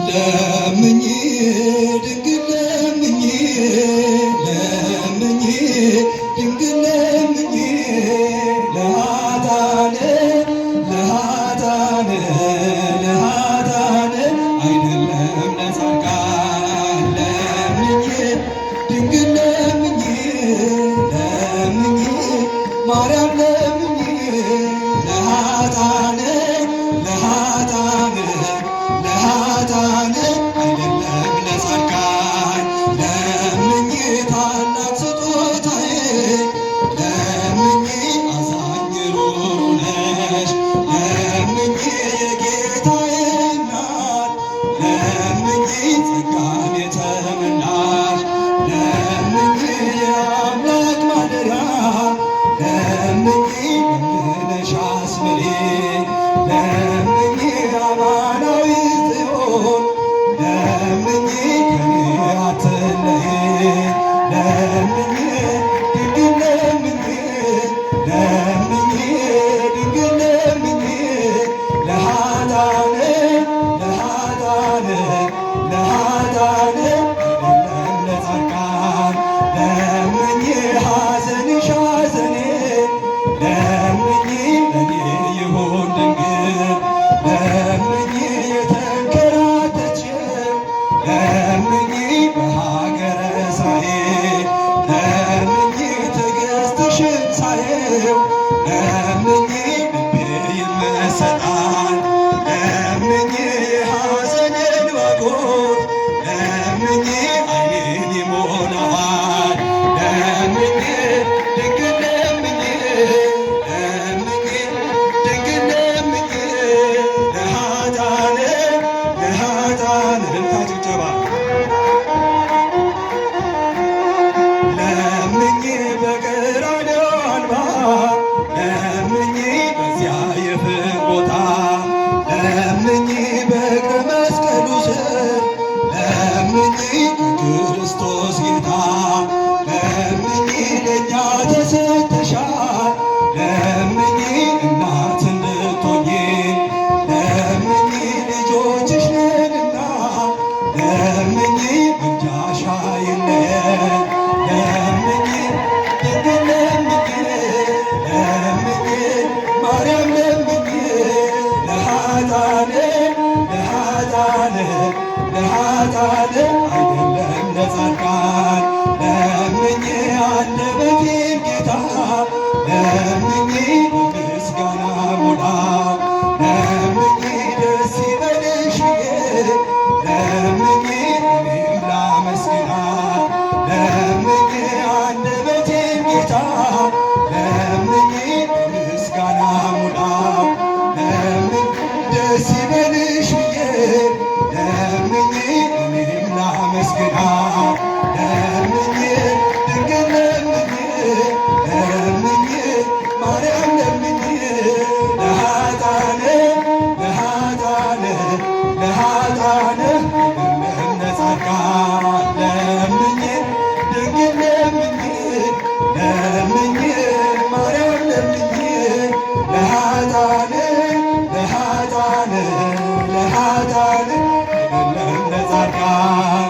ለምኝ ድንግል ለምኝ ለምኝ ድንግል ለምኝ ለኃጥአነ ለኃጥአነ ለኃጥአነ አይደለም ለጻድቃን ለምኝ ድንግል ለምኝ ለምኝ ማርያም ለምኝ ለኃጥአነ ለኃጥአነ ለኃጥአነ አይደለም ለጻድቃን ለምኝ ታላቅ ስጦታዬ ለምኝ አዛኝ ሩሩ ነሽ ለምኝ የጌታዬ እናት ለምኝ ጸጋን የተመላሽ ለምኝ የአምላክ ማደሪያ ለምኝ ለምነሽ አስምሬ ለምኝ አማናዊ ጽዮን ለምኝ ከኔ አትለይ ለምኝ ድንግል ለምኝ ለምኝ ድንግል ለምኝ ለኃጥአነ ለኃጥአነ ለኃጥአነ አይደለም ለጻድቃን ለምኝ ሐዘንሽ ሐዘኔ ለምኝ ለኔ ይሁን ድንግል ለምኝ የተንከራተችው ለምኝ በሀገረ እስራኤል ለምኝ ትዕግስትሽን ሳየው ለምኝ ልቤ ይመሰጣል ለምኝ የሐዘኔን ዋጎት ለምኝ ዓይኔን ይሞላዋል ለምኝ ድንግል ለምኝ ለምኝ ድንግል ለምኝ ለኃጥአነ ለኃጥአነ ጭብጨባ ለምኝ በቀራንዮ አምባ ለምኝ በዚያ የፍቅር ቦታ ለምኝ በእግረ መስቀሉ ስር ለምኝ ክርስቶስ ጌታ ለምኝ ለእኛ ተሰጥተሻል ለምኝ እናት እንድትሆኚ ለምኝ ልጆችሽ ነንና ለምኝ ምልጃሽ አይለየን ለምኝ ድንግል ለምኝ ለምኝ ማርያም ለምኝ ለኃጥአነ ለኃጥአነ ለኃጥአነ አይደለም ለጻድቃን ለምኝ አንደበቴን ጌታ ለምኝ በምስጋና ሙላ ለምኝ ደስ ይበልሽ ለምኝ እኔም ላመስግናት ለምኝ አንደበቴን ጌታ ለምኝ በምስጋና ሙላ ለምኝ ደስ ይበልሽ ለምኝ እኔም ላመስግናት ለምኝ ድንግል ለምኝ ለምኝ ማርያም ለምኝ ለኃጥአነ ለኃጥአነ ለኃጥአነ አይደለም ለጻድቃን ለምኝ ድንግል ለምኝ ለምኝ ማርያም ለምኝ ለኃጥአነ ለኃጥአነ ለኃጥአነ አይደለም ለጻድቃን